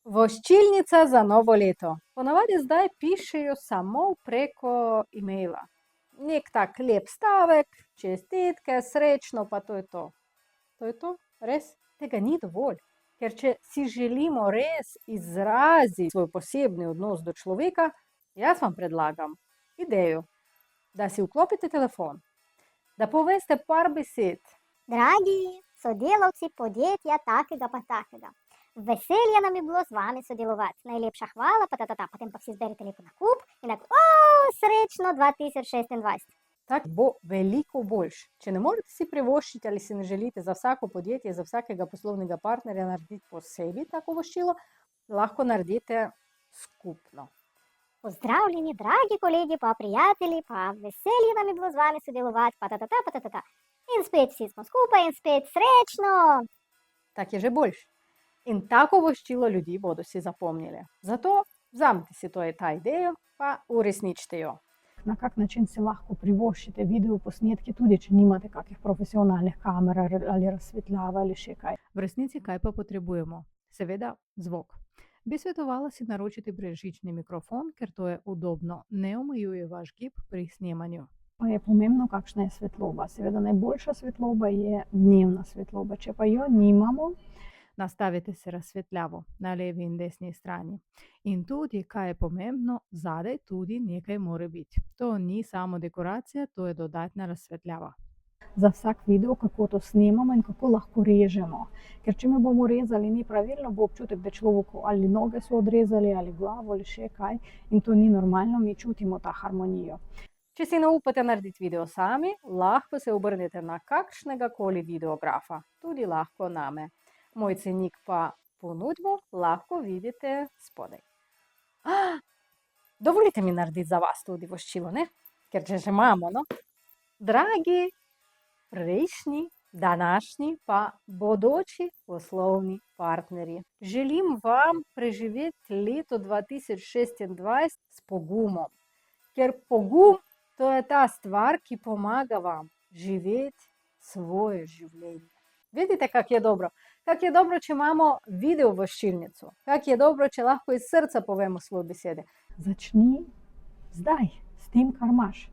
Voščilnica za novo leto. Ponavadi zdaj pišejo samo preko e-maila. Nek tak lep stavek, čestitke, srečno, pa to je to. To je to? Res? Tega ni dovolj. Ker če si želimo res izraziti svoj posebni odnos do človeka, jaz vam predlagam idejo, da si vklopite telefon, da poveste par besed. Dragi sodelavci podjetja takega pa takega, veselje nam je bilo z vami sodelovati. Najlepša hvala, potem pa si izberite lepo nakup in tako, srečno 2026. Tako bo veliko boljš. Če ne morete si privoščiti ali si ne želite za vsako podjetje, za vsakega poslovnega partnerja narediti posebej tako voščilo, lahko naredite skupno. Pozdravljeni, dragi kolegi pa prijatelji, pa veselje nam je bilo z vami sodelovati, In spet vsi smo skupaj in spet srečno. Tak je že boljš. In tako voščilo ljudi bodo si zapomnili. Zato vzamite si ta idejo, pa uresničite jo. Na kak način si lahko privoščite video posnetke, tudi če nimate kakih profesionalnih kamer ali razsvetljava ali še kaj. V resnici kaj pa potrebujemo? Seveda zvok. Bi svetovala si naročiti brezžični mikrofon, ker to je udobno, ne omejuje vaš gib pri snemanju. Pa je pomembno, kakšna je svetloba. Seveda najboljša svetloba je dnevna svetloba. Če pa jo nimamo, nastavite si razsvetljavo na levi in desni strani. In tudi, kaj je pomembno, zadaj tudi nekaj mora biti. To ni samo dekoracija, to je dodatna razsvetljava. Za vsak video, kako to snemamo in kako lahko režemo. Ker če me bomo rezali ni pravilno, bo občutek, da človeku ali noge so odrezali, ali glavo, ali še kaj. In to ni normalno, mi čutimo ta harmonijo. Če si ne upate narediti video sami, lahko se obrnete na kakšnega koli videografa. Tudi lahko name. Moj cenik pa ponudbo lahko vidite spodaj. Dovolite mi narediti za vas tudi voščilo, ne? Ker če že imamo, no? Dragi prejšnji, današnji pa bodoči poslovni partnerji. Želim vam preživeti leto 2026 s pogumom. Ker pogum to je ta stvar, ki pomaga vam živeti svoje življenje. Vidite, kak je dobro? Kak je dobro, če imamo video voščilnico? Kak je dobro, če lahko iz srca povemo svoje besede? Začni zdaj s tem, kar imaš.